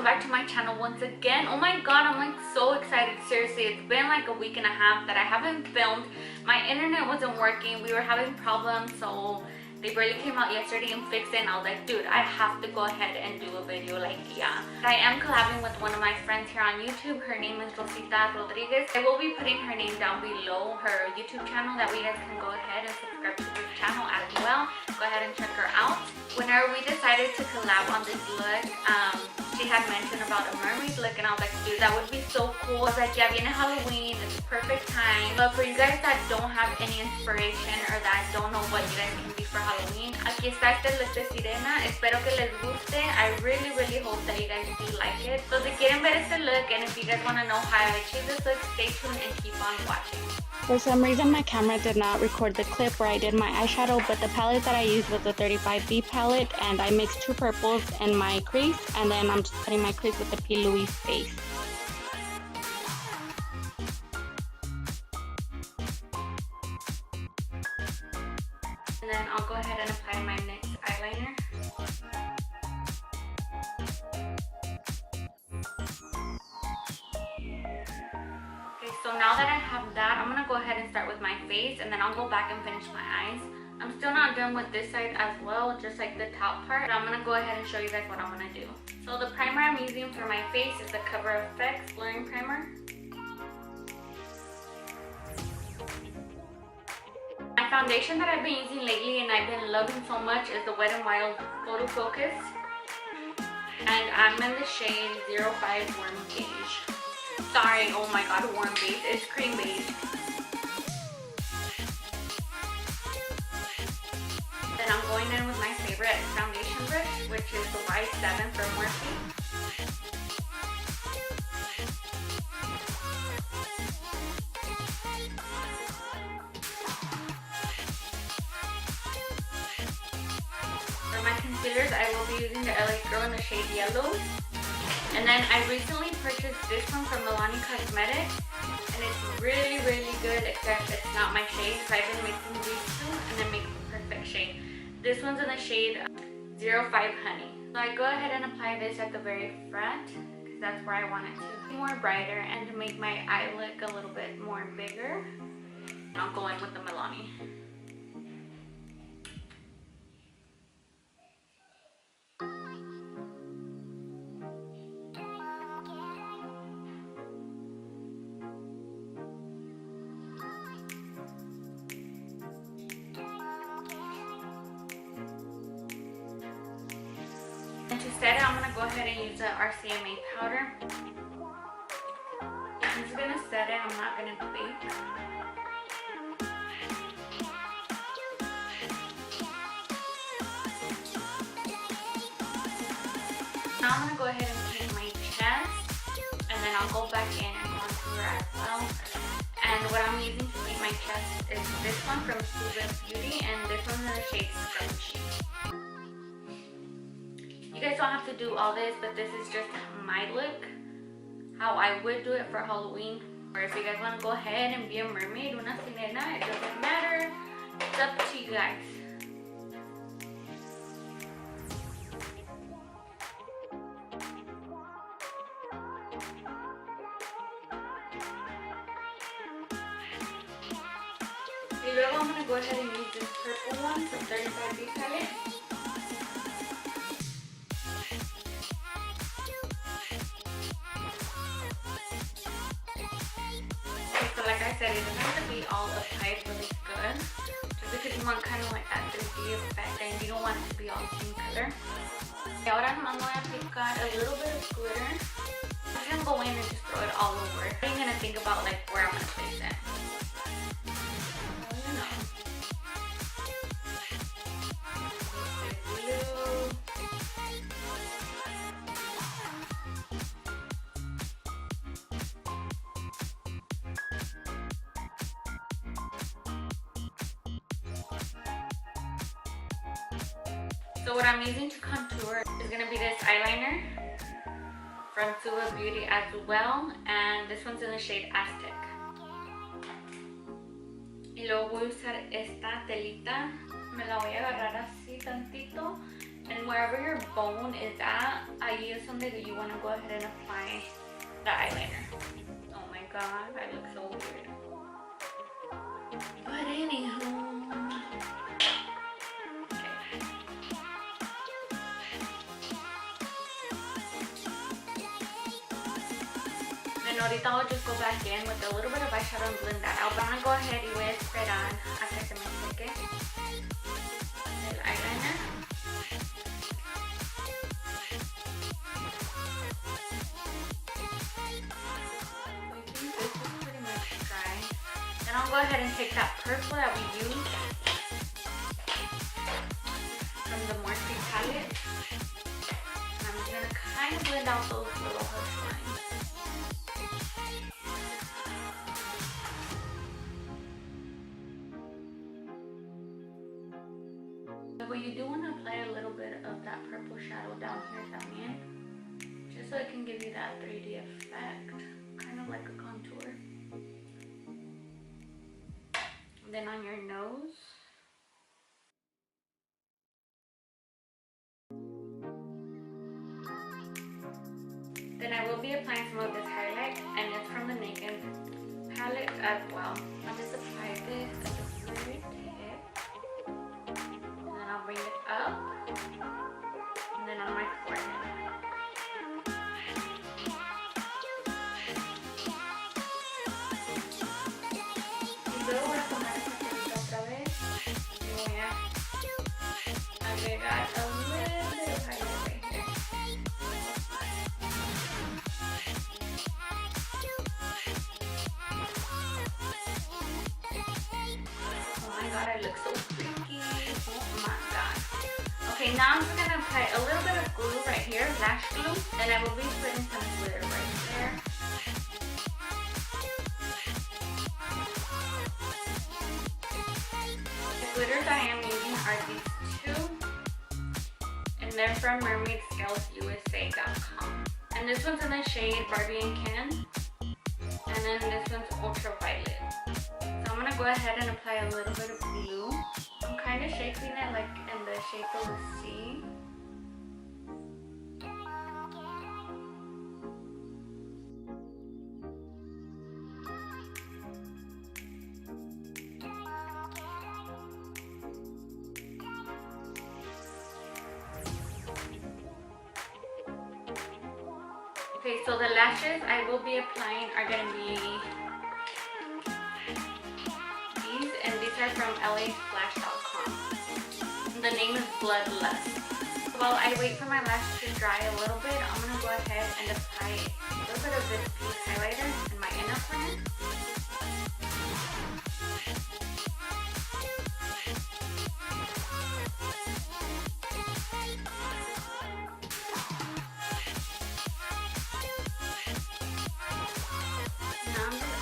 welcome back to my channel once again. Oh my god, I'm like so excited. Seriously, it's been like a week and a half that I haven't filmed. My internet wasn't working. We were having problems, so they barely came out yesterday and fixed it, and I was like, dude, I have to go ahead and do a video, like, yeah. I am collabing with one of my friends here on YouTube. Her name is Rosita Rodriguez. I will be putting her name down below, her YouTube channel, that way you guys can go ahead and subscribe to her channel as well. Go ahead and check her out. Whenever we decided to collab on this look, she had mentioned about a mermaid look, and I was like, dude, that would be so cool. I was like, yeah, viene Halloween, it's the perfect time. But for you guys that don't have any inspiration or that don't know what you guys can be for Halloween, aquí está este look de sirena. Espero que les guste. I really hope that you guys do like it. So si quieren ver este look, and if you guys want to know how I achieved this look, stay tuned and keep on watching. For some reason my camera did not record the clip where I did my eyeshadow, but the palette that I used was the 35B palette, and I mixed two purples in my crease, and then I'm just putting my crease with the Plouisebase. And then I'll go ahead and apply my next eyeliner. So now that I have that, I'm gonna go ahead and start with my face, and then I'll go back and finish my eyes. I'm still not done with this side as well, just like the top part. But I'm gonna go ahead and show you guys what I'm gonna do. So the primer I'm using for my face is the Coverfx blurring primer. My foundation that I've been using lately and I've been loving so much is the Wet n Wild Photo Focus, and I'm in the shade 05 Warm Beige. Sorry, oh my god, warm beige. It's cream beige. Then I'm going in with my favorite foundation brush, which is the Y7 from Morphe. For my concealers, I will be using the lagirl in the shade Yellow. And then I recently purchased this one from Milani Cosmetics, and it's really good, except it's not my shade, so I've been mixing these two and then make the perfect shade. This one's in the shade 05 Honey. So I go ahead and apply this at the very front, because that's where I want it to be more brighter and to make my eye look a little bit more bigger. And I'll go in with the Milani. And to set it, I'm going to go ahead and use the RCMA powder. I'm just going to set it, I'm not going to bake. Now I'm going to go ahead and paint my chest, and then I'll go back in and contour as well. And what I'm using to paint my chest is this one from Suvabeauty, and this one's in the shade Scrunchie. You guys don't have to do all this, but this is just my look, how I would do it for Halloween. Or if you guys want to go ahead and be a mermaid, una sirena, it doesn't matter. It's up to you guys. Y luego I'm going to go ahead and use this purple one from 35B palette. Like I said, it doesn't have to be all applied really good, just because you want kind of like that 3D effect and you don't want it to be all the same color. Y ahora nomás voy a aplicar a little bit of glitter. I'm just gonna go in and just throw it all over. I'm gonna think about like where I'm gonna place it. You know. So what I'm using to contour is going to be this eyeliner from Suvabeauty as well, and this one's in the shade Aztec. Y luego voy a usar esta telita, me la voy a agarrar así tantito And wherever your bone is at, I use something that you want to go ahead and apply the eyeliner. Oh my god, I look so weird. But anywho, and ahorita I'll just go back in with a little bit of eyeshadow and blend that out. But I'm gonna go ahead y voy a esperar a que se me seque el eyeliner. I think this is pretty much dry. Then I'll go ahead and take that purple that we used from the Morphe palette. And I'm just gonna kind of blend out those little harsh lines. But you do want to apply a little bit of that purple shadow down here también, just so it can give you that 3D effect, kind of like a contour. And then on your nose, then I will be applying some of this highlight, and it's from the Naked palette as well. I'll just apply this at the very tip. I'll bring it up, and then on my forehead. Y luego voy a tomar esta telita otra vez y voy a agregar a little bit of highlight right here. Oh my god, I look so freaky. Oh my god. Okay, now I'm just gonna apply a little bit of glue right here, lash glue, and I will be putting some glitter right there. The glitters I am using are these two, and they're from Mermaidscalesusa.com. And this one's in the shade Barbie+kenn, and then this one's Ultraviolet. So I'm gonna go ahead and apply a little bit of glue. I'm kind of shaping it like in the shape of a C. Okay, so the lashes I will be applying are going to be these, and these are from lasplash.com. The name is Bloodlust. While I wait for my lashes to dry a little bit, I'm going to go ahead and apply a little bit of this pink highlighter in my inner corner.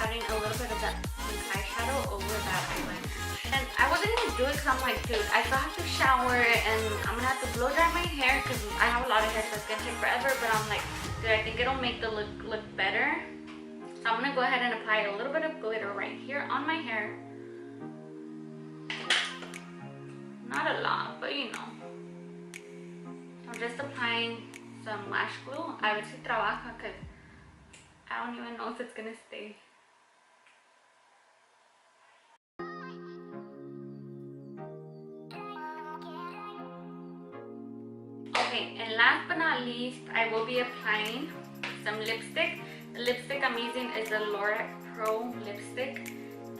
Adding a little bit of that pink eyeshadow over that eyeliner. And I wasn't gonna do it because I'm like, dude, I still have to shower and I'm gonna have to blow dry my hair because I have a lot of hair, so it's gonna take forever. But I'm like, dude, I think it'll make the look better. So I'm gonna go ahead and apply a little bit of glitter right here on my hair. Not a lot, but you know. I'm just applying some lash glue. A ver si trabaja because I don't even know if it's gonna stay. Okay, and last but not least, I will be applying some lipstick. The lipstick I'm using is the Lorac Pro lipstick,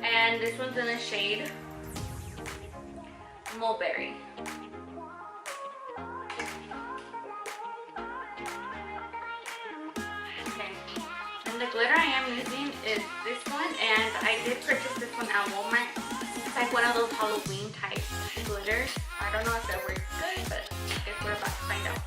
and this one's in the shade Mulberry. Okay, and the glitter I am using is this one, and I did purchase this one at Walmart. It's like one of those Halloween type glitters. I don't know if that works good, but I guess we're about to find out.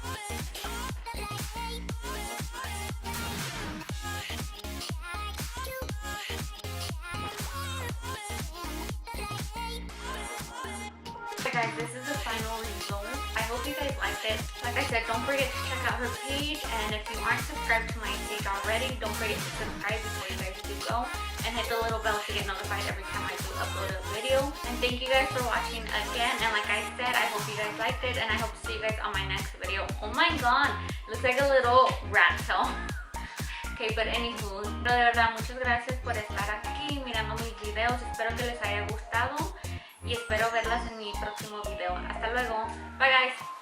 Okay guys, this is the final result. I hope you guys liked it. Like I said, don't forget to check out her page, and if you aren't subscribed to my page already, don't forget to subscribe before you guys do. you go, and hit the little bell to get notified every time I do upload a video. And thank you guys for watching again, and like I said, I hope you guys liked it, and I hope to see you guys on my next video. Oh my god, looks like a little rat tail. Ok, but anywho, pero de verdad, muchas gracias por estar aquí mirando mis videos. Espero que les haya gustado y espero verlas en mi próximo video. Hasta luego. Bye guys.